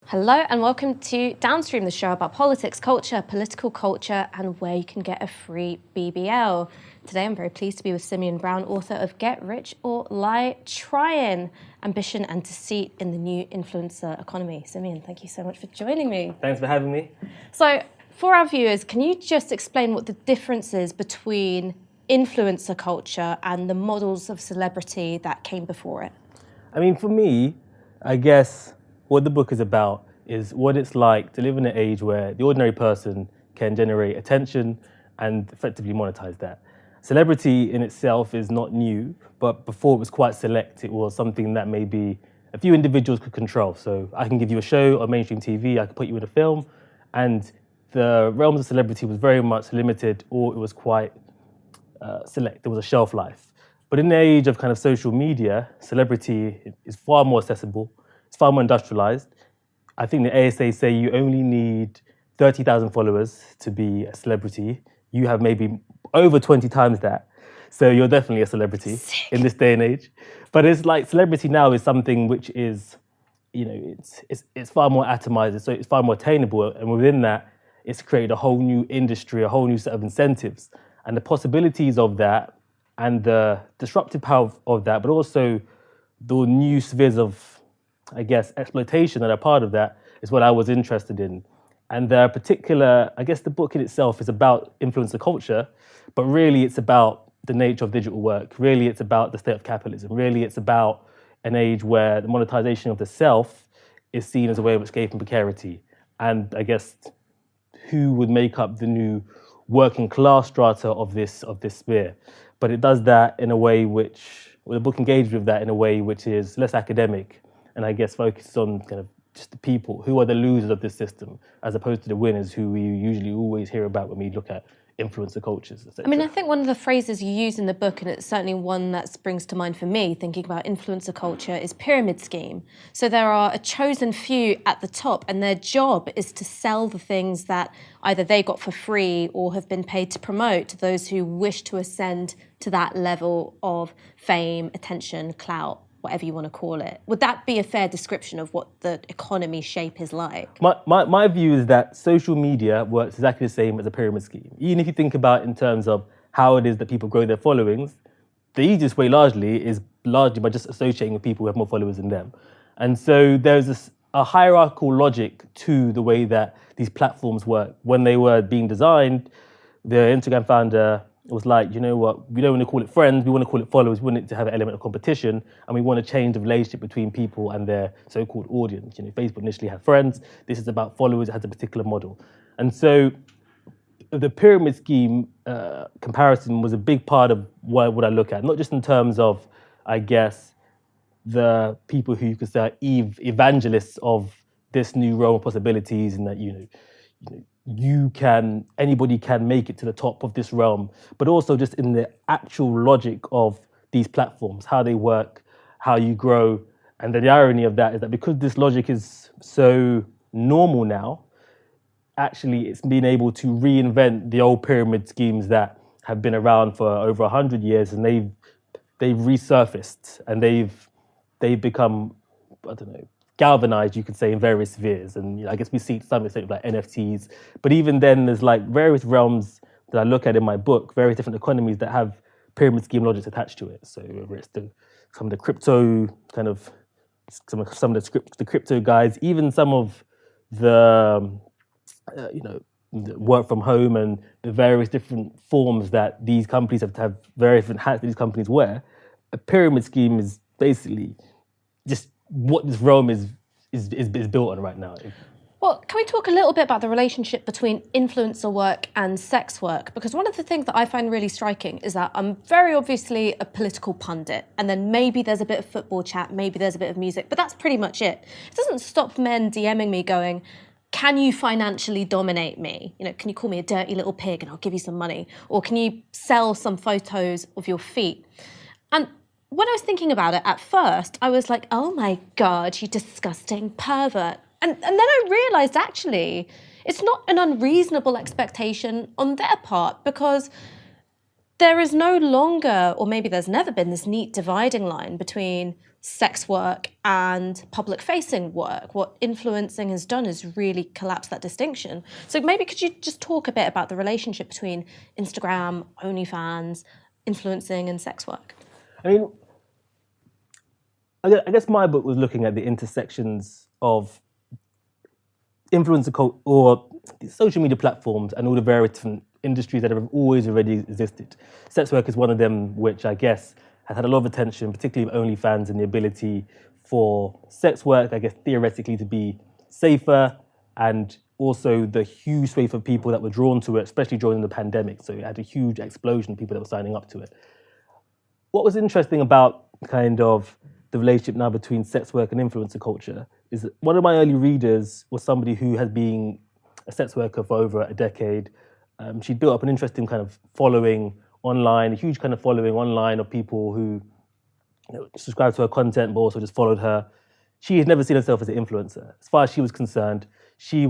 Hello and welcome to Downstream, the show about politics, culture, political culture, and where you can get a free BBL. Today I'm very pleased to be with Symeon Brown, author of Get Rich or Lie Trying, Ambition and Deceit in the New Influencer Economy. Symeon, thank you so much for joining me. Thanks for having me. So for our viewers, can you just explain what the difference is between influencer culture and the models of celebrity that came before it? I mean, for me, I guess what the book is about is what it's like to live in an age where the ordinary person can generate attention and effectively monetize that. Celebrity in itself is not new, but before it was quite select. It was something that maybe a few individuals could control. So I can give you a show on mainstream TV, I could put you in a film, and the realms of celebrity was very much limited, or it was quite select. There was a shelf life. But in the age of kind of social media, celebrity is far more accessible. It's far more industrialized. I think the ASA say you only need 30,000 followers to be a celebrity. You have maybe over 20 times that. So you're definitely a celebrity in this day and age. But it's like celebrity now is something which is, it's far more atomized, so it's far more attainable. And within that, it's created a whole new industry, a whole new set of incentives. And the possibilities of that and the disruptive power of that, but also the new spheres of, I guess, exploitation that are part of that is what I was interested in. And the particular, I guess the book in itself is about influencer culture, but really it's about the nature of digital work. Really it's about the state of capitalism. Really it's about an age where the monetization of the self is seen as a way of escaping precarity. And I guess who would make up the new working class strata of this sphere. But it does that in a way the book engages with that in a way which is less academic, and I guess focuses on kind of just the people who are the losers of this system, as opposed to the winners who we usually always hear about when we look at influencer cultures, etc. I mean, I think one of the phrases you use in the book, and it's certainly one that springs to mind for me, thinking about influencer culture, is pyramid scheme. So there are a chosen few at the top, and their job is to sell the things that either they got for free or have been paid to promote to those who wish to ascend to that level of fame, attention, clout, whatever you want to call it. Would that be a fair description of what the economy shape is like? My view is that social media works exactly the same as a pyramid scheme. Even if you think about it in terms of how it is that people grow their followings, the easiest way is largely by just associating with people who have more followers than them. And so there's a hierarchical logic to the way that these platforms work. When they were being designed, the Instagram founder was like, you know what, we don't want to call it friends, we want to call it followers, we want it to have an element of competition, and we want to change the relationship between people and their so-called audience. Facebook initially had friends, this is about followers, it has a particular model. And so the pyramid scheme comparison was a big part of what I look at, not just in terms of, I guess, the people who you could say are evangelists of this new realm of possibilities, and that, anybody can make it to the top of this realm, but also just in the actual logic of these platforms, how they work, how you grow. And the irony of that is that because this logic is so normal now, actually it's been able to reinvent the old pyramid schemes that have been around for over 100 years, and they've resurfaced and they've become, galvanized, you could say, in various spheres. And I guess we see some extent of like NFTs, but even then there's like various realms that I look at in my book, various different economies that have pyramid scheme logics attached to it. So whether it's some of the crypto kind of, some of the crypto guys, even some of the, the work from home and the various different forms that these companies have various different hats that these companies wear. A pyramid scheme is basically just what this realm is built on right now. Well, can we talk a little bit about the relationship between influencer work and sex work? Because one of the things that I find really striking is that I'm very obviously a political pundit, and then maybe there's a bit of football chat, maybe there's a bit of music, but that's pretty much it. It doesn't stop men DMing me going, can you financially dominate me? Can you call me a dirty little pig and I'll give you some money? Or can you sell some photos of your feet? And when I was thinking about it at first, I was like, oh my God, you disgusting pervert. And then I realized actually, it's not an unreasonable expectation on their part, because there is no longer, or maybe there's never been, this neat dividing line between sex work and public-facing work. What influencing has done is really collapse that distinction. So maybe could you just talk a bit about the relationship between Instagram, OnlyFans, influencing and sex work? I mean, I guess my book was looking at the intersections of influencer cult or social media platforms and all the various different industries that have always already existed. Sex work is one of them, which I guess has had a lot of attention, particularly with OnlyFans and the ability for sex work, I guess, theoretically to be safer, and also the huge swathe of people that were drawn to it, especially during the pandemic. So it had a huge explosion of people that were signing up to it. What was interesting about kind of the relationship now between sex work and influencer culture is that one of my early readers was somebody who had been a sex worker for over a decade. She'd built up an interesting kind of following online, a huge kind of following online of people who subscribed to her content but also just followed her. She had never seen herself as an influencer. As far as she was concerned, she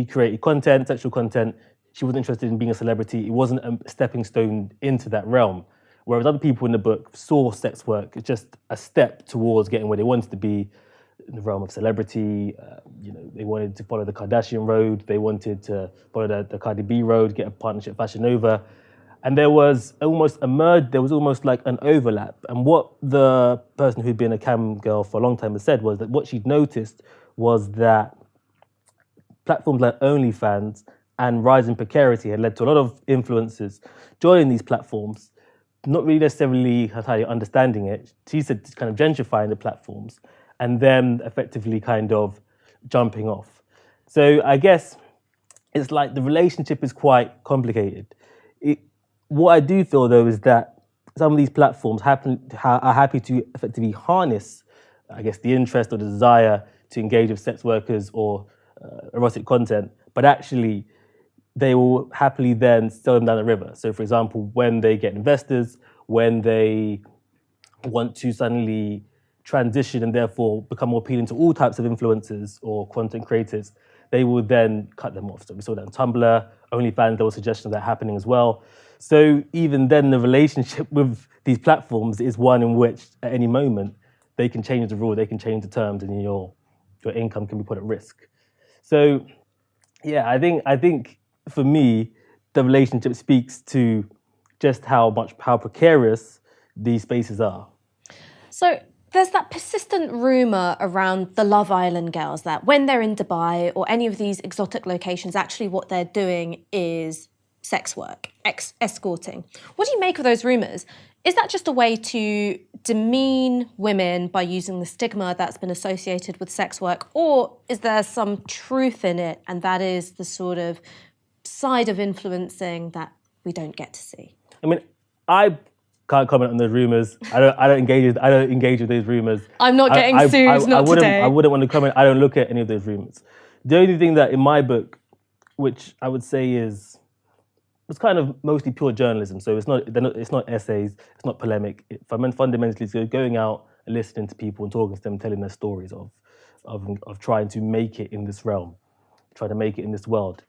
created content, sexual content. She wasn't interested in being a celebrity. It wasn't a stepping stone into that realm. Whereas other people in the book saw sex work as just a step towards getting where they wanted to be in the realm of celebrity. They wanted to follow the Kardashian road. They wanted to follow the Cardi B road, get a partnership Fashion Nova. And there was almost like an overlap. And what the person who'd been a cam girl for a long time had said was that what she'd noticed was that platforms like OnlyFans and rising precarity had led to a lot of influencers joining these platforms, not really necessarily entirely understanding it. She said kind of gentrifying the platforms and then effectively kind of jumping off. So I guess it's like the relationship is quite complicated. What I do feel though is that some of these platforms are happy to effectively harness, I guess, the interest or the desire to engage with sex workers or erotic content, but actually they will happily then sell them down the river. So for example, when they get investors, when they want to suddenly transition and therefore become more appealing to all types of influencers or content creators, they will then cut them off. So we saw that on Tumblr, OnlyFans, there were suggestions of that happening as well. So even then the relationship with these platforms is one in which at any moment they can change the rule, they can change the terms, and your income can be put at risk. So yeah, I think for me, the relationship speaks to just how precarious these spaces are. So there's that persistent rumour around the Love Island girls that when they're in Dubai or any of these exotic locations, actually what they're doing is sex work, escorting. What do you make of those rumours? Is that just a way to demean women by using the stigma that's been associated with sex work, or is there some truth in it, and that is the sort of side of influencing that we don't get to see? I mean, I can't comment on those rumours. I don't engage with those rumours. I'm not getting sued, not today. I wouldn't want to comment. I don't look at any of those rumours. The only thing that in my book, which I would say was kind of mostly pure journalism. So it's not essays, it's not polemic. Fundamentally, it's going out and listening to people and talking to them, telling their stories of trying to make it in this realm, trying to make it in this world.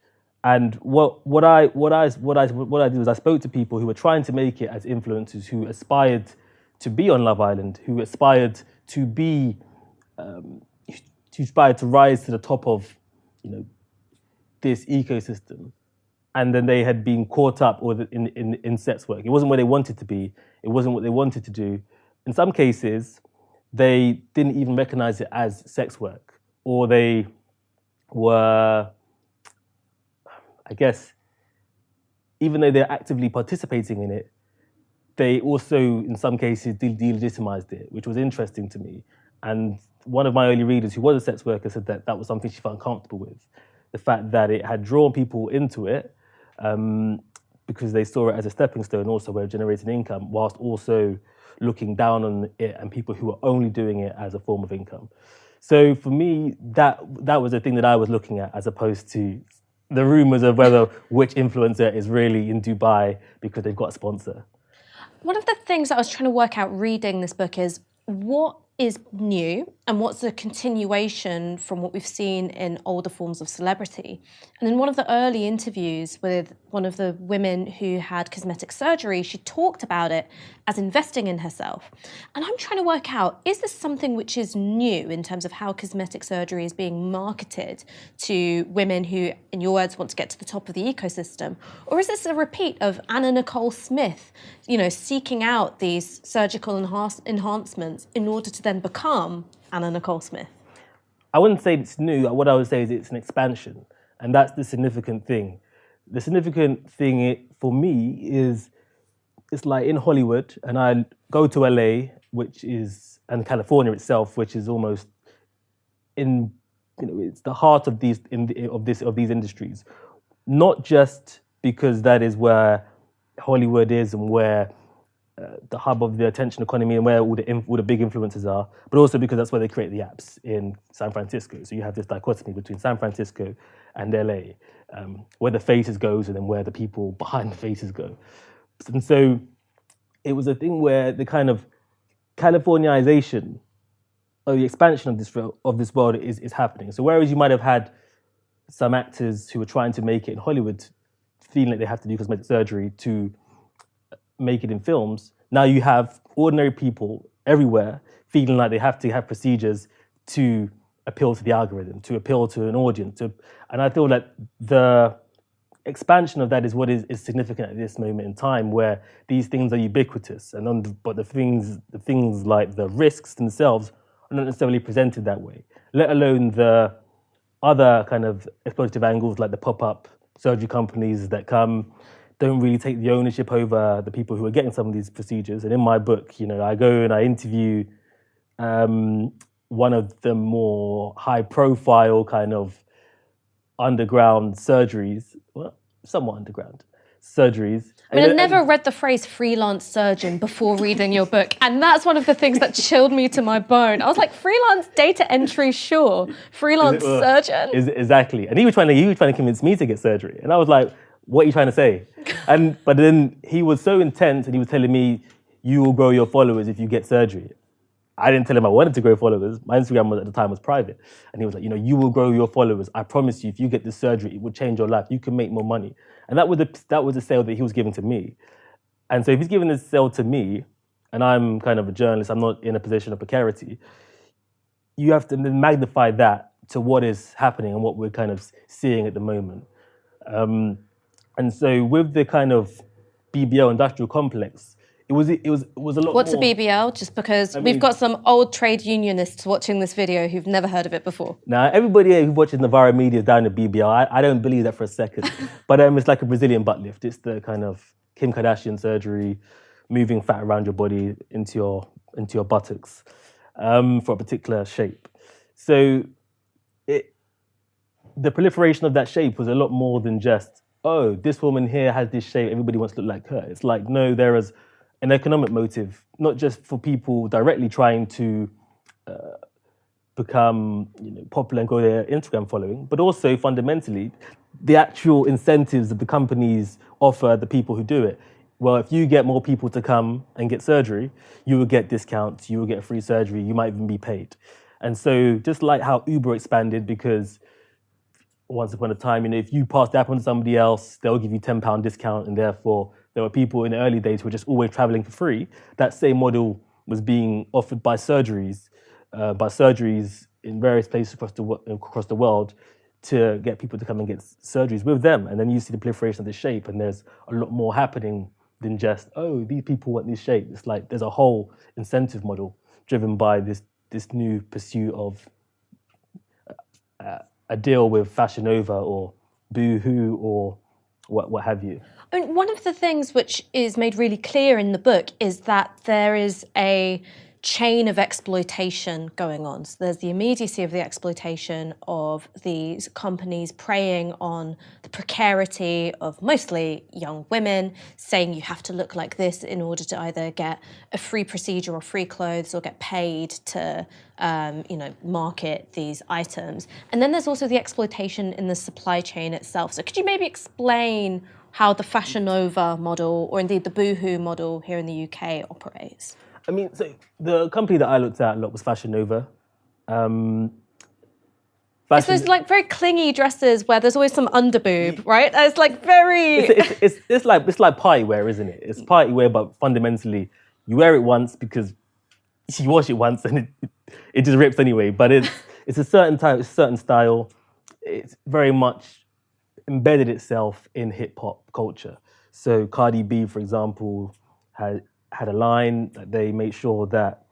And what I did was I spoke to people who were trying to make it as influencers, who aspired to be on Love Island, who aspired to be, who aspired to rise to the top of, this ecosystem, and then they had been caught up in sex work. It wasn't where they wanted to be. It wasn't what they wanted to do. In some cases, they didn't even recognize it as sex work, or they were, I guess, even though they're actively participating in it, they also, in some cases, delegitimized it, which was interesting to me. And one of my early readers, who was a sex worker, said that was something she felt uncomfortable with. The fact that it had drawn people into it because they saw it as a stepping stone, also a way of generating income, whilst also looking down on it and people who were only doing it as a form of income. So for me, that was the thing that I was looking at, as opposed to the rumors of which influencer is really in Dubai because they've got a sponsor. One of the things that I was trying to work out reading this book is what is new and what's a continuation from what we've seen in older forms of celebrity. And in one of the early interviews with one of the women who had cosmetic surgery, she talked about it as investing in herself. And I'm trying to work out, is this something which is new in terms of how cosmetic surgery is being marketed to women who, in your words, want to get to the top of the ecosystem? Or is this a repeat of Anna Nicole Smith, seeking out these surgical enhancements in order to then become Anna Nicole Smith? I wouldn't say it's new. What I would say is it's an expansion. And that's the significant thing. The significant thing for me is it's like in Hollywood, and I go to LA, and California itself, which is almost it's the heart of these industries. Not just because that is where Hollywood is and where the hub of the attention economy and where all the big influencers are, but also because that's where they create the apps in San Francisco. So you have this dichotomy between San Francisco and LA, where the faces goes and then where the people behind the faces go. And so it was a thing where the kind of Californiization or the expansion of this world is happening. So whereas you might have had some actors who were trying to make it in Hollywood feeling like they have to do cosmetic surgery to make it in films, now you have ordinary people everywhere feeling like they have to have procedures to appeal to the algorithm, to appeal to an audience. And I feel that the expansion of that is what is significant at this moment in time, where these things are ubiquitous, but the things like the risks themselves are not necessarily presented that way, let alone the other kind of exploitative angles like the pop-up surgery companies that don't really take the ownership over the people who are getting some of these procedures. And in my book, I go and I interview one of the more high-profile kind of underground surgeries, well, somewhat underground surgeries. I mean, I never read the phrase freelance surgeon before reading your book, and that's one of the things that chilled me to my bone. I was like, freelance data entry, sure. Freelance surgeon? Exactly. And he was trying to convince me to get surgery. And I was like, what are you trying to say? But then he was so intense and he was telling me, you will grow your followers if you get surgery. I didn't tell him I wanted to grow followers. My Instagram at the time was private. And he was like, you will grow your followers. I promise you, if you get this surgery, it will change your life. You can make more money. And that was the sale that he was giving to me. And so if he's giving this sale to me, and I'm kind of a journalist, I'm not in a position of precarity, you have to magnify that to what is happening and what we're kind of seeing at the moment. And so with the kind of BBL industrial complex, it was a lot What's more. a BBL? Just because we've got some old trade unionists watching this video who've never heard of it before. Now, everybody who watches Novara media is down to BBL. I don't believe that for a second. But it's like a Brazilian butt lift. It's the kind of Kim Kardashian surgery, moving fat around your body into your buttocks for a particular shape. So the proliferation of that shape was a lot more than just, oh, this woman here has this shape, everybody wants to look like her. It's like, no, there is an economic motive, not just for people directly trying to become popular and grow their Instagram following, but also fundamentally the actual incentives that the companies offer the people who do it. Well, if you get more people to come and get surgery, you will get discounts, you will get free surgery, you might even be paid. And so just like how Uber expanded, because once upon a time, if you pass the app on to somebody else, they'll give you £10 discount, and therefore there were people in the early days who were just always traveling for free. That same model was being offered by surgeries in various places across the world to get people to come and get surgeries with them. And then you see the proliferation of the shape, and there's a lot more happening than just, oh, these people want this shape. It's like there's a whole incentive model driven by this new pursuit of a deal with Fashion Nova or Boohoo or what have you. I mean, one of the things which is made really clear in the book is that there is a chain of exploitation going on. So there's the immediacy of the exploitation of these companies preying on the precarity of mostly young women, saying you have to look like this in order to either get a free procedure or free clothes or get paid to market these items. And then there's also the exploitation in the supply chain itself. So could you maybe explain how the Fashion Nova model, or indeed the Boohoo model here in the UK, operates? I mean, so the company that I looked at a lot was Fashion Nova. It's those like very clingy dresses where there's always some underboob, right? It's like very. It's like party wear, isn't it? It's party wear, but fundamentally, you wear it once because you wash it once and it just rips anyway. But it's a certain type, a certain style. It's very much embedded itself in hip hop culture. So Cardi B, for example, had a line that they made sure that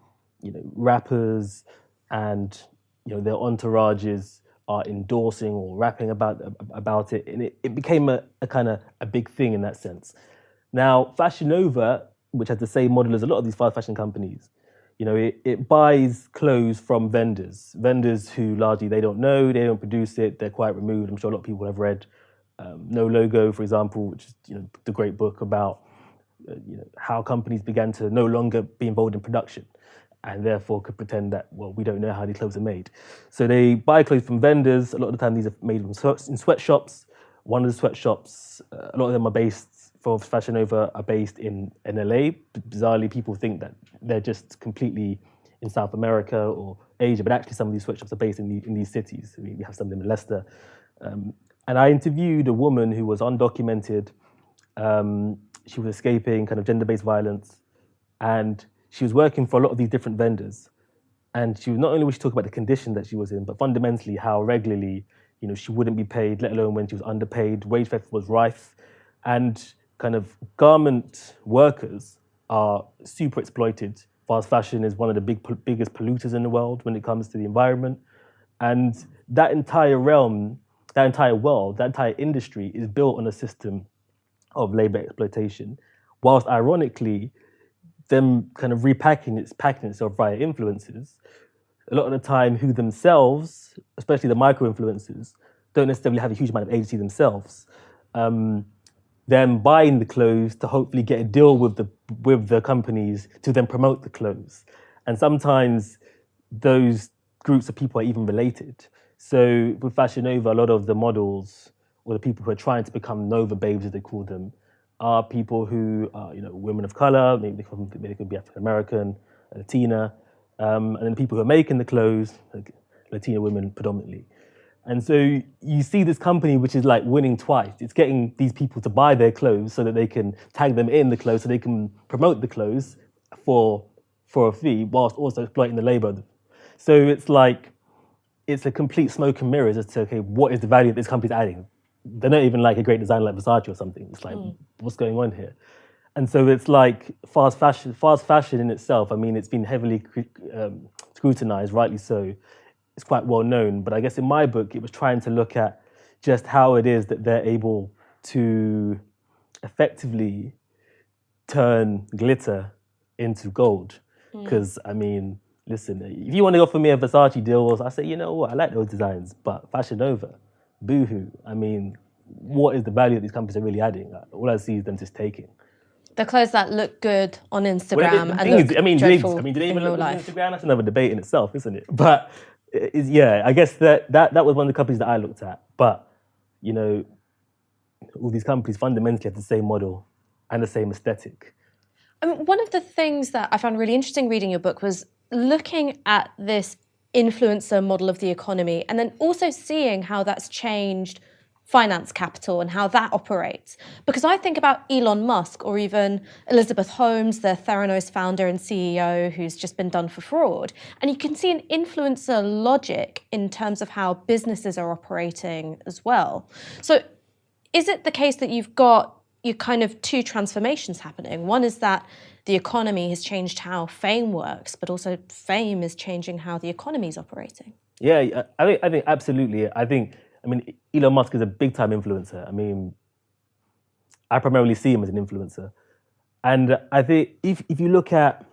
rappers and their entourages are endorsing or rapping about it, and it became a kind of a big thing in that sense. Now, Fashion Nova, which has the same model as a lot of these fast fashion companies, it buys clothes from vendors who largely they don't know, they don't produce it, they're quite removed. I'm sure a lot of people have read No Logo, for example, which is the great book about how companies began to no longer be involved in production and therefore could pretend that, well, we don't know how these clothes are made. So they buy clothes from vendors. A lot of the time these are made in sweatshops. One of the sweatshops, a lot of them are based, for Fashion Nova, are based in LA. Bizarrely, people think that they're just completely in South America or Asia, but actually some of these sweatshops are based in these cities. We have some of them in Leicester. And I interviewed a woman who was undocumented. She was escaping kind of gender-based violence, and she was working for a lot of these different vendors. And she was not only was she talking about the condition that she was in, but fundamentally how regularly, she wouldn't be paid, let alone when she was underpaid. Wage theft was rife, and kind of garment workers are super exploited. Fast fashion is one of the biggest polluters in the world when it comes to the environment, and that entire realm, that entire world, that entire industry is built on a system of labor exploitation, whilst ironically, them kind of repacking itself via influencers, a lot of the time who themselves, especially the micro influencers, don't necessarily have a huge amount of agency themselves. Them buying the clothes to hopefully get a deal with the companies to then promote the clothes. And sometimes those groups of people are even related. So with Fashion Nova, a lot of the models or the people who are trying to become Nova babes, as they call them, are people who are, women of color, maybe they could be African American, Latina, and then people who are making the clothes, like Latina women predominantly. And so you see this company which is like winning twice. It's getting these people to buy their clothes so that they can tag them in the clothes so they can promote the clothes for a fee, whilst also exploiting the labor. So it's a complete smoke and mirrors as to, okay, what is the value that this company's adding? They're not even like a great designer like Versace or something. It's like, what's going on here? And so it's like fast fashion in itself. I mean, it's been heavily scrutinized, rightly so. It's quite well known. But I guess in my book, it was trying to look at just how it is that they're able to effectively turn glitter into gold. Because, I mean, listen, if you want to offer me a Versace deal, I say, you know what, I like those designs, but Fashion Nova, boohoo. I mean, what is the value that these companies are really adding? All I see is them just taking. The clothes that look good on Instagram and look dreadful do they even in real look good on life? Instagram? That's another debate in itself, isn't it? But I guess that was one of the companies that I looked at. But, all these companies fundamentally have the same model and the same aesthetic. One of the things that I found really interesting reading your book was looking at this influencer model of the economy and then also seeing how that's changed finance capital and how that operates. Because I think about Elon Musk or even Elizabeth Holmes, the Theranos founder and CEO who's just been done for fraud. And you can see an influencer logic in terms of how businesses are operating as well. So is it the case that you've got your kind of two transformations happening? One is that the economy has changed how fame works, but also fame is changing how the economy is operating. Yeah, I think absolutely. I mean, Elon Musk is a big-time influencer. I mean, I primarily see him as an influencer. And I think if you look at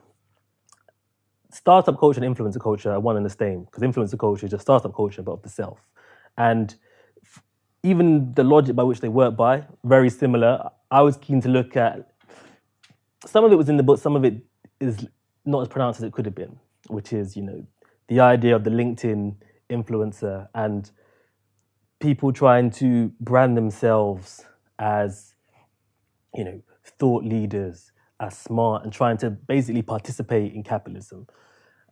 startup culture and influencer culture are one and the same, because influencer culture is just startup culture, but of the self. And even the logic by which they work by, very similar. I was keen to look at, some of it was in the book, some of it is not as pronounced as it could have been, which is, the idea of the LinkedIn influencer and people trying to brand themselves as, thought leaders, as smart and trying to basically participate in capitalism.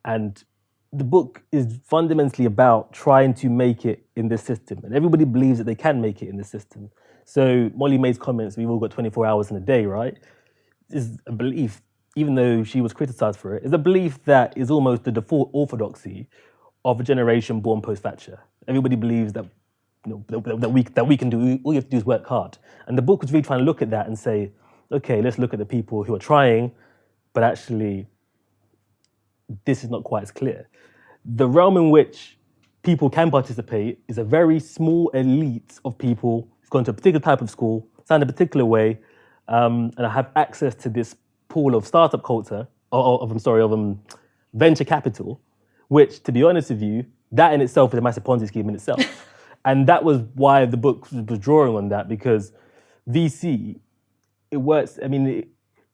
And the book is fundamentally about trying to make it in this system. And everybody believes that they can make it in this system. So Molly May's comments, we've all got 24 hours in a day, right? Is a belief, even though she was criticized for it, is a belief that is almost the default orthodoxy of a generation born post-Thatcher. Everybody believes that, that we can do, all you have to do is work hard. And the book was really trying to look at that and say, okay, let's look at the people who are trying, but actually, this is not quite as clear. The realm in which people can participate is a very small elite of people who've gone to a particular type of school, sound a particular way, and have access to this pool of startup culture, of venture capital, which, to be honest with you, that in itself is a massive Ponzi scheme in itself. And that was why the book was drawing on that, because VC, it works. I mean,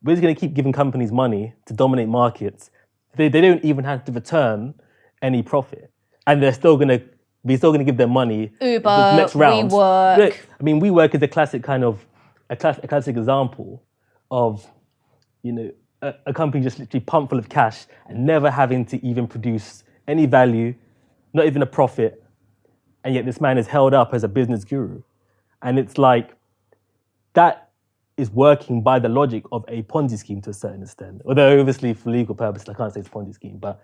we're just going to keep giving companies money to dominate markets. They don't even have to return any profit, and we're still going to give them money. Uber, the next round. WeWork. I mean, WeWork is a classic kind of a classic example of a company just literally pumped full of cash and never having to even produce any value, not even a profit, and yet this man is held up as a business guru, and it's like that is working by the logic of a Ponzi scheme to a certain extent. Although obviously for legal purposes, I can't say it's a Ponzi scheme, but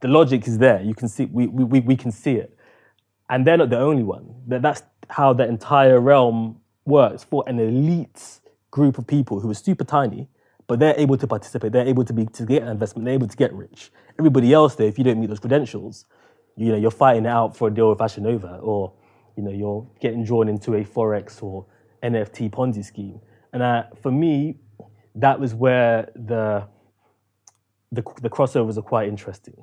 the logic is there. You can see, we can see it. And they're not the only one. That's how the entire realm works for an elite group of people who are super tiny, but they're able to participate. They're able to get an investment. They're able to get rich. Everybody else there, if you don't meet those credentials, you're fighting it out for a deal with Fashion Nova, or you're getting drawn into a Forex or NFT Ponzi scheme. And for me, that was where the crossovers are quite interesting.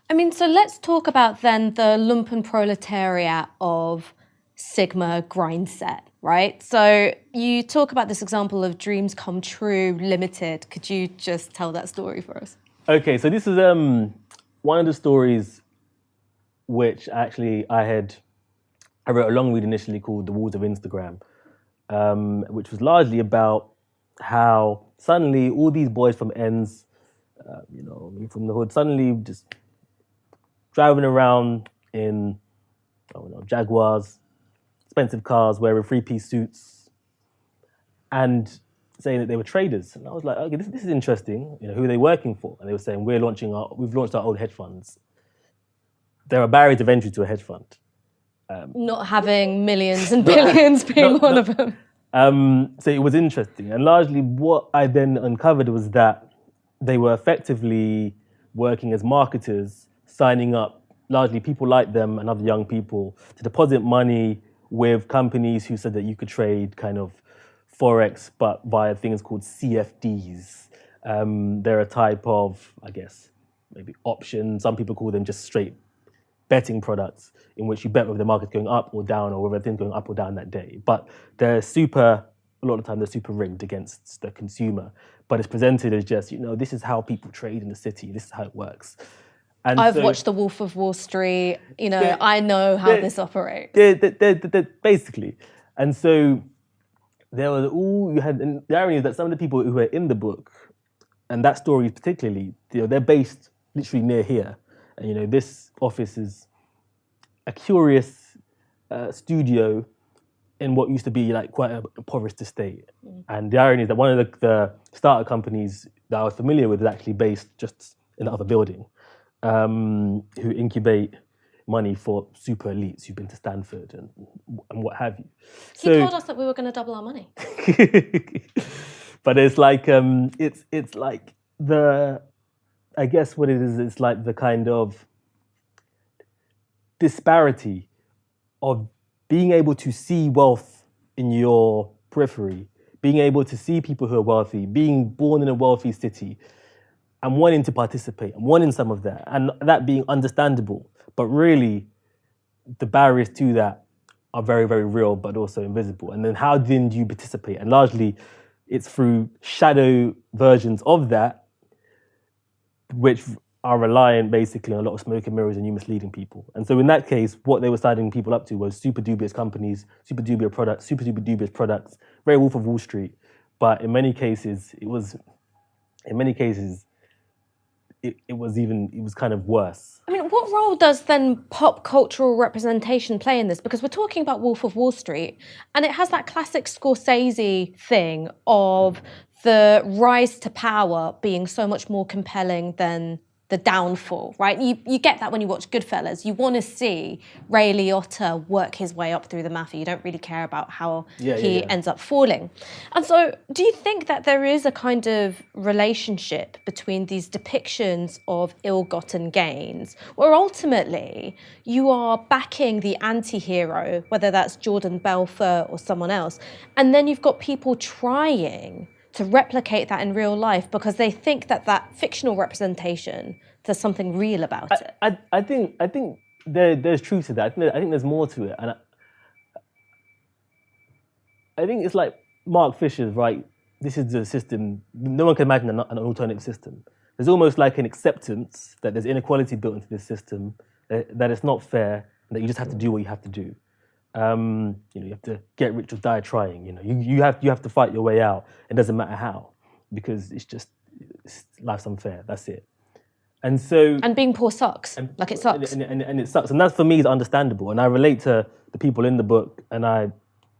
I mean, so let's talk about then the lumpenproletariat of Sigma grindset, right? So you talk about this example of Dreams Come True Limited. Could you just tell that story for us? Okay, so this is one of the stories which actually I wrote a long read initially called The Walls of Instagram, which was largely about how suddenly all these boys from ends, from the hood, suddenly just driving around in, Jaguars, expensive cars, wearing three-piece suits, and saying that they were traders. And I was like, okay, this is interesting. Who are they working for? And they were saying, we've launched our own hedge funds. There are barriers of entry to a hedge fund. Not having millions and billions being one of them. So it was interesting. And largely what I then uncovered was that they were effectively working as marketers, signing up largely people like them and other young people to deposit money with companies who said that you could trade kind of Forex, but via things called CFDs. They're a type of, I guess, maybe option. Some people call them just straight betting products, in which you bet whether the market's going up or down, or whether things going up or down that day. But a lot of the time they're super rigged against the consumer. But it's presented as just, this is how people trade in the city. This is how it works. And I've watched The Wolf of Wall Street. I know how this operates. Basically. And so there was and the irony is that some of the people who were in the book, and that story particularly, they're based literally near here. And this office is a curious studio in what used to be like quite a impoverished estate. And the irony is that one of the startup companies that I was familiar with is actually based just in the other building, who incubate money for super elites who've been to Stanford and what have you. He told us that we were going to double our money. But it's like it's like I guess what it is, it's like the kind of disparity of being able to see wealth in your periphery, being able to see people who are wealthy, being born in a wealthy city, and wanting to participate, and wanting some of that, and that being understandable. But really, the barriers to that are very, very real, but also invisible. And then how then do you participate? And largely, it's through shadow versions of that, which are reliant basically on a lot of smoke and mirrors and you misleading people. And so in that case, what they were signing people up to was super dubious companies, super dubious products, very Wolf of Wall Street. But in many cases, it was in many cases, it was kind of worse. I mean, what role does then pop cultural representation play in this? Because we're talking about Wolf of Wall Street, and it has that classic Scorsese thing of the rise to power being so much more compelling than the downfall, right? You get that when you watch Goodfellas. You want to see Ray Liotta work his way up through the mafia. You don't really care about how he ends up falling. And so do you think that there is a kind of relationship between these depictions of ill-gotten gains, where ultimately you are backing the anti-hero, whether that's Jordan Belfort or someone else, and then you've got people trying to replicate that in real life because they think that that fictional representation, there's something real about it? I think there's truth to that. I think there's more to it, and I think it's like Mark Fisher's, right? This is the system. No one can imagine an alternative system. There's almost like an acceptance that there's inequality built into this system, that it's not fair, and that you just have to do what you have to do. You have to get rich or die trying. You have to fight your way out. It doesn't matter how, because life's unfair. That's it. And being poor sucks. Like it sucks. And it sucks. And that for me is understandable. And I relate to the people in the book, and I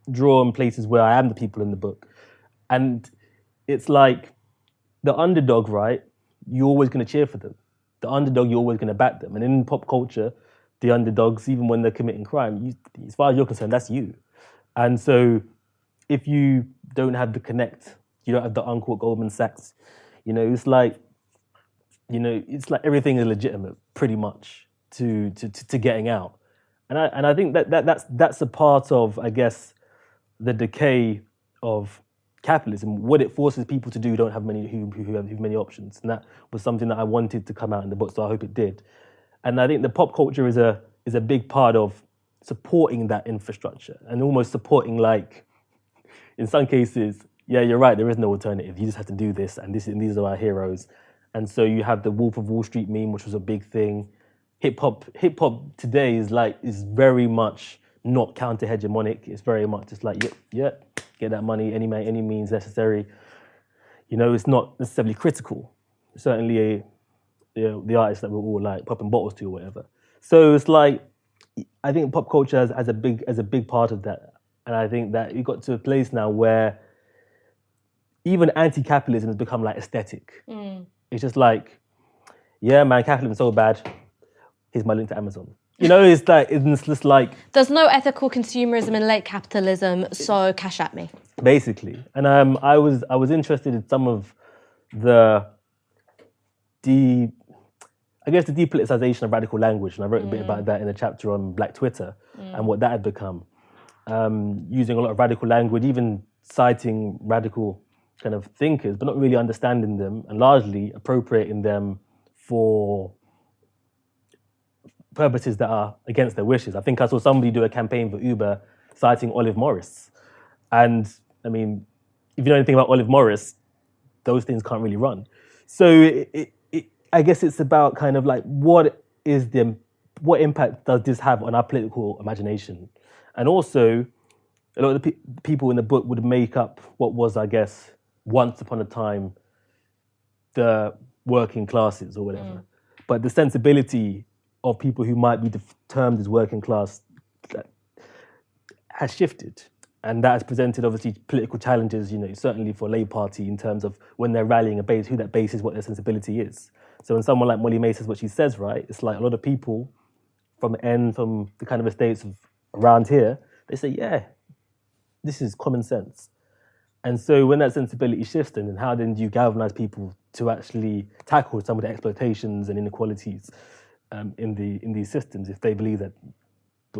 draw on places where I am the people in the book. And it's like the underdog, right? You're always going to cheer for them. The underdog, you're always going to back them. And in pop culture, the underdogs, even when they're committing crime, as far as you're concerned, that's you. And so if you don't have the connect, you don't have the uncle at Goldman Sachs, it's like everything is legitimate pretty much to getting out. And I think that's a part of, I guess, the decay of capitalism. What it forces people to do don't have many who have many options. And that was something that I wanted to come out in the book, so I hope it did. And I think the pop culture is a big part of supporting that infrastructure and almost supporting, like, in some cases, yeah, you're right, there is no alternative. You just have to do this, and these are our heroes. And so you have the Wolf of Wall Street meme, which was a big thing. Hip hop today is very much not counter-hegemonic. It's very much just like, get that money any means necessary. It's not necessarily critical. Certainly the artists that we're all like popping bottles to or whatever. So it's like, I think pop culture has a big part of that. And I think that we got to a place now where even anti-capitalism has become like aesthetic. It's just like, yeah, man, capitalism's so bad. Here's my link to Amazon. It's just like... There's no ethical consumerism in late capitalism, so cash at me. Basically. And I was interested in some of the depoliticization of radical language, and I wrote a bit about that in a chapter on Black Twitter and what that had become. Using a lot of radical language, even citing radical kind of thinkers, but not really understanding them, and largely appropriating them for purposes that are against their wishes. I think I saw somebody do a campaign for Uber citing Olive Morris. And I mean, if you know anything about Olive Morris, those things can't really run. So I guess it's about kind of like, what impact does this have on our political imagination? And also, a lot of the people in the book would make up what was, I guess, once upon a time, the working classes or whatever. But the sensibility of people who might be termed as working class has shifted. And that has presented, obviously, political challenges, certainly for Labour Party in terms of when they're rallying a base, who that base is, what their sensibility is. So when someone like Molly May says what she says, right, it's like a lot of people from the kind of estates of around here, they say, yeah, this is common sense. And so when that sensibility shifts, then how then do you galvanize people to actually tackle some of the exploitations and inequalities in these systems if they believe that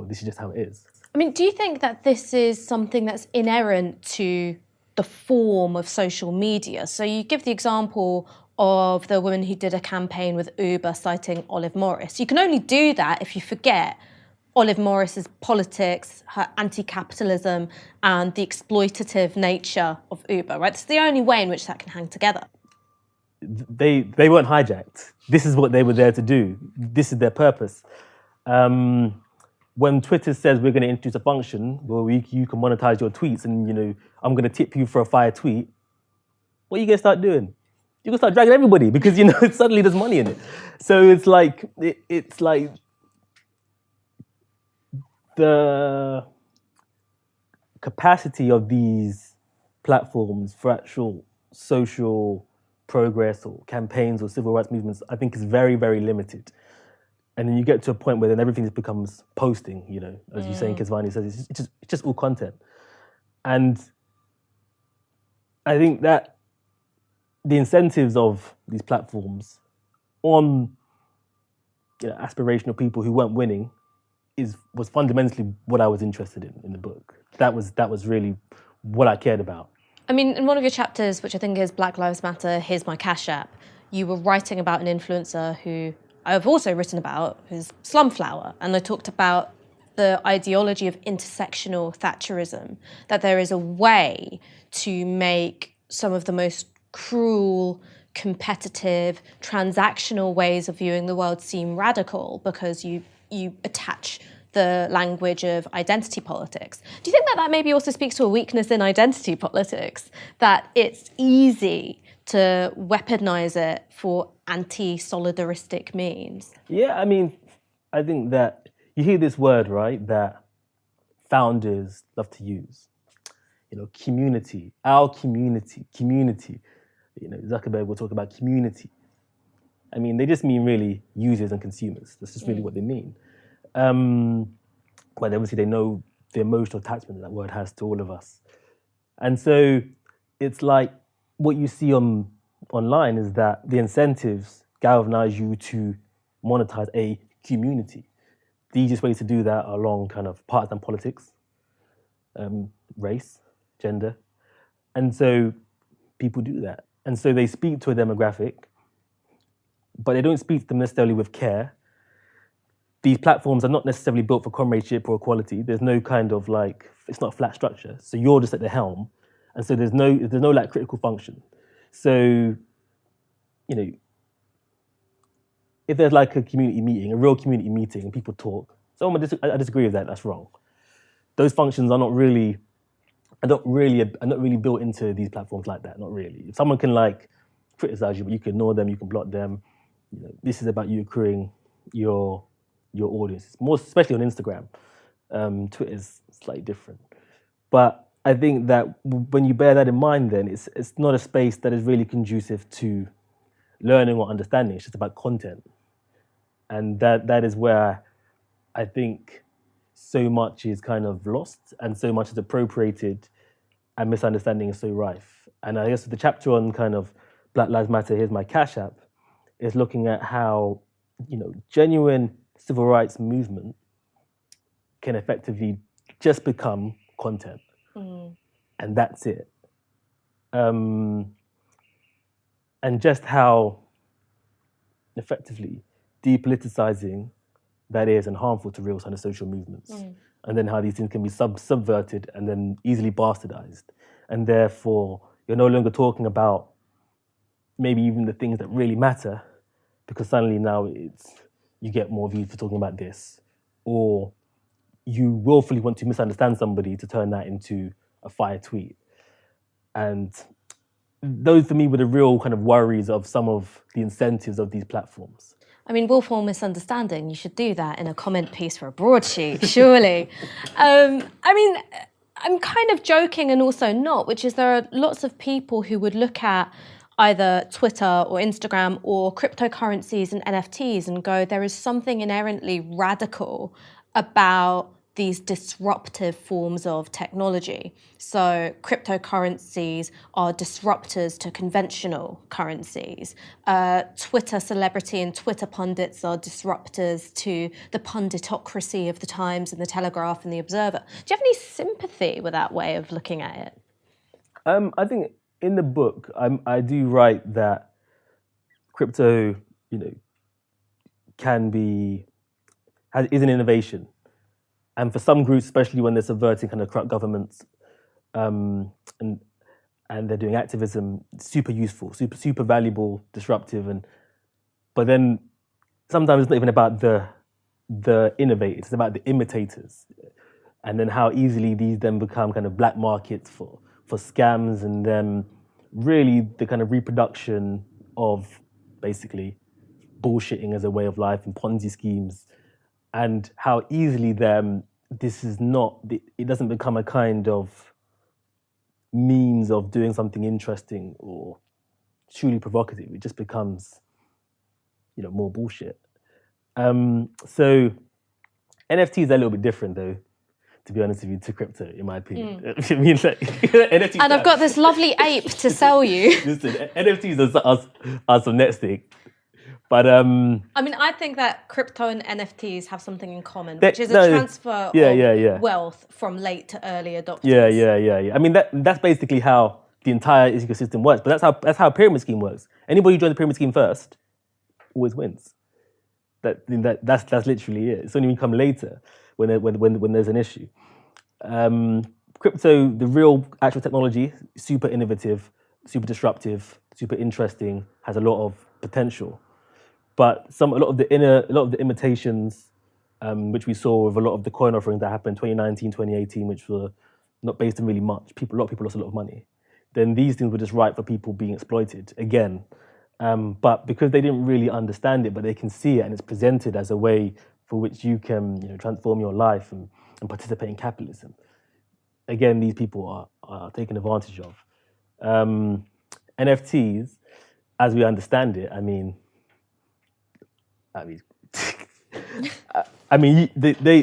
this is just how it is? I mean, do you think that this is something that's inherent to the form of social media? So you give the example of the woman who did a campaign with Uber citing Olive Morris. You can only do that if you forget Olive Morris's politics, her anti-capitalism, and the exploitative nature of Uber, right? It's the only way in which that can hang together. They weren't hijacked. This is what they were there to do. This is their purpose. When Twitter says we're going to introduce a function where you can monetize your tweets and, I'm going to tip you for a fire tweet, what are you going to start doing? you can start dragging everybody because suddenly there's money in it. So it's like the capacity of these platforms for actual social progress or campaigns or civil rights movements, I think, is very, very limited. And then you get to a point where then everything just becomes posting, as you say in Kisvani says, it's just all content. And I think that the incentives of these platforms on aspirational people who weren't winning was fundamentally what I was interested in the book. That was really what I cared about. I mean, in one of your chapters, which I think is Black Lives Matter, Here's My Cash App, you were writing about an influencer who I've also written about, who's Slumflower, and I talked about the ideology of intersectional Thatcherism, that there is a way to make some of the most cruel, competitive, transactional ways of viewing the world seem radical because you attach the language of identity politics. Do you think that maybe also speaks to a weakness in identity politics, that it's easy to weaponize it for anti-solidaristic means? Yeah, I mean, I think that you hear this word, right, that founders love to use. Community, our community. Zuckerberg will talk about community. I mean, they just mean really users and consumers. That's just really what they mean. But obviously they know the emotional attachment that word has to all of us. And so it's like what you see online is that the incentives galvanize you to monetize a community. The easiest ways to do that are along kind of partisan politics, race, gender. And so people do that. And so they speak to a demographic, but they don't speak to them necessarily with care. These platforms are not necessarily built for comradeship or equality. There's no kind of it's not a flat structure. So you're just at the helm. And so there's no critical function. So, if there's a community meeting, a real community meeting, and people talk, so I disagree with that, that's wrong. Those functions are not really built into these platforms like that, not really. If someone can criticize you, but you can ignore them, you can block them, this is about you accruing your audience. It's more, especially on Instagram. Twitter's slightly different. But I think that when you bear that in mind, then it's not a space that is really conducive to learning or understanding. It's just about content. And that is where I think so much is kind of lost and so much is appropriated and misunderstanding is so rife. And I guess the chapter on kind of Black Lives Matter, Here's My Cash App, is looking at how, genuine civil rights movement can effectively just become content. And that's it. And just how effectively depoliticizing that is and harmful to real kind of social movements. And then how these things can be subverted and then easily bastardized. And therefore, you're no longer talking about maybe even the things that really matter, because suddenly now you get more views for talking about this, or you willfully want to misunderstand somebody to turn that into a fire tweet. And those for me were the real kind of worries of some of the incentives of these platforms. I mean, willful misunderstanding, you should do that in a comment piece for a broadsheet, surely. I mean, I'm kind of joking and also not, which is there are lots of people who would look at either Twitter or Instagram or cryptocurrencies and NFTs and go, there is something inherently radical about these disruptive forms of technology. So cryptocurrencies are disruptors to conventional currencies. Twitter celebrity and Twitter pundits are disruptors to the punditocracy of the Times and the Telegraph and the Observer. Do you have any sympathy with that way of looking at it? I think in the book, I do write that crypto, is an innovation. And for some groups, especially when they're subverting kind of corrupt governments and they're doing activism, super useful, super valuable, disruptive. But then sometimes it's not even about the innovators, it's about the imitators. And then how easily these then become kind of black markets for scams, and then really the kind of reproduction of basically bullshitting as a way of life and Ponzi schemes, and how easily this is not, it doesn't become a kind of means of doing something interesting or truly provocative. It just becomes, more bullshit. So NFTs are a little bit different though, to be honest with you, to crypto, in my opinion. I mean, like, NFTs And I've got this lovely ape to sell you. Listen, NFTs are some next thing. But I mean, I think that crypto and NFTs have something in common, which is a transfer of wealth from late to early adopters. Yeah. I mean, that's basically how the entire ecosystem works. But that's how a pyramid scheme works. Anybody who joins the pyramid scheme first always wins. That's literally it. It's only when you come later when there's an issue. Crypto, the real actual technology, super innovative, super disruptive, super interesting, has a lot of potential. But a lot of the imitations, which we saw with a lot of the coin offerings that happened 2019, 2018, which were not based on really much. A lot of people lost a lot of money. Then these things were just ripe for people being exploited again. But because they didn't really understand it, but they can see it and it's presented as a way for which you can transform your life and participate in capitalism. Again, these people are taken advantage of. NFTs, as we understand it, I mean,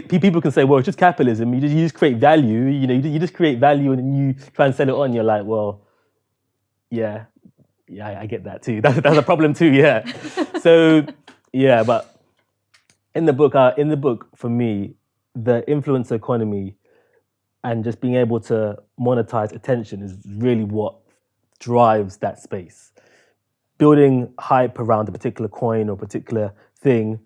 people can say, well, it's just capitalism. You just create value. You just create value and then you try and sell it on. You're like, well, yeah, I get that too. That's a problem too. Yeah. So yeah, but in the book, for me, the influencer economy and just being able to monetize attention is really what drives that space. Building hype around a particular coin or particular thing,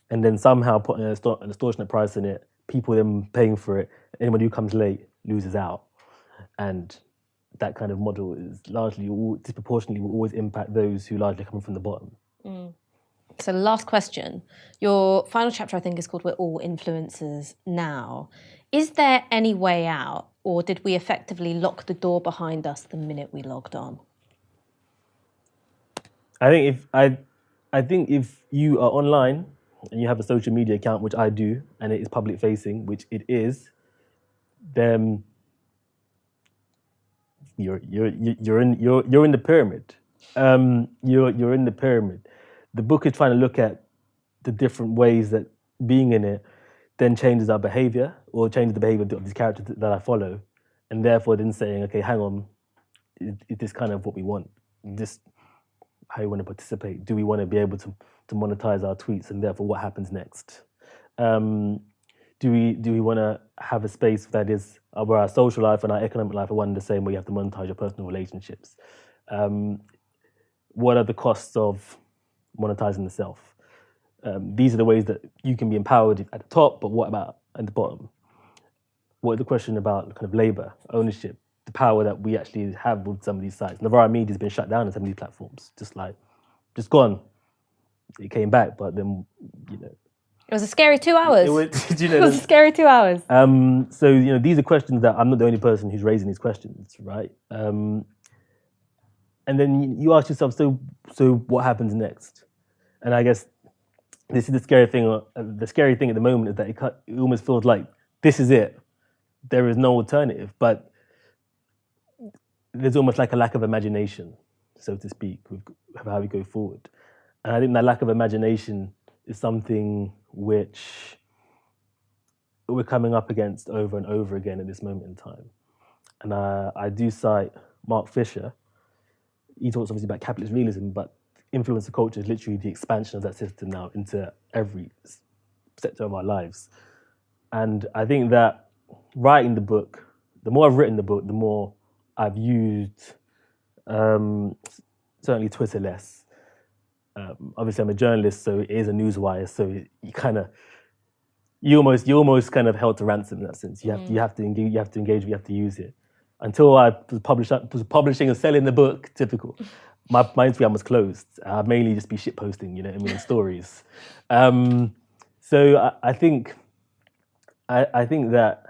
and then somehow putting an extortionate price in it, people then paying for it. Anybody who comes late loses out. And that kind of model is largely, disproportionately, will always impact those who largely come from the bottom. So last question. Your final chapter, I think, is called We're All Influencers Now. Is there any way out, or did we effectively lock the door behind us the minute we logged on? I think if you are online and you have a social media account, which I do, and it is public facing, which it is, then you're in the pyramid. You're in the pyramid. The book is trying to look at the different ways that being in it then changes our behavior or changes the behavior of these characters that I follow, and therefore then saying, okay, hang on, is this kind of what we want? This how you want to participate? Do we want to be able to monetize our tweets, and therefore what happens next? Do we want to have a space that is where our social life and our economic life are one and the same, where you have to monetize your personal relationships? What are the costs of monetizing the self? These are the ways that you can be empowered at the top, but what about at the bottom? What is the question about kind of labor, ownership, the power that we actually have with some of these sites? Novara Media has been shut down on some of these platforms, just gone. It came back, but then, It was a scary 2 hours. It was a scary 2 hours. So, these are questions that I'm not the only person who's raising these questions, right? And then you ask yourself, so what happens next? And I guess this is the scary thing. The scary thing at the moment is that it almost feels like this is it. There is no alternative, but there's almost like a lack of imagination, so to speak, with how we go forward. And I think that lack of imagination is something which we're coming up against over and over again at this moment in time. And I do cite Mark Fisher. He talks obviously about capitalist realism, but influencer culture is literally the expansion of that system now into every sector of our lives. And I think that writing the book, the more I've written the book, the more I've used certainly Twitter less. Obviously, I'm a journalist, so it is a newswire. So you almost kind of held to ransom in that sense. You have to engage, you have to use it. Until I was publishing and selling the book, typical. My Instagram was closed. I'd mainly just be shit posting, in stories. So I think that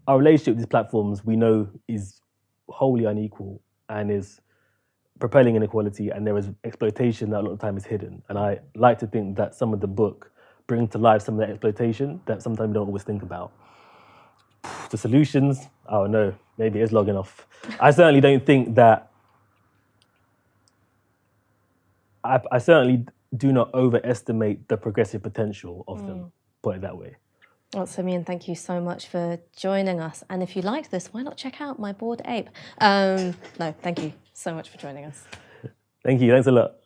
our relationship with these platforms, we know, is wholly unequal and is propelling inequality, and there is exploitation that a lot of time is hidden. And I like to think that some of the book brings to life some of that exploitation that sometimes we don't always think about. The solutions, I don't know, maybe it's logging off. I certainly don't think that, I certainly do not overestimate the progressive potential of them, put it that way. Well, Symeon, thank you so much for joining us. And if you like this, why not check out My Bored Ape? No, thank you so much for joining us. Thank you, thanks a lot.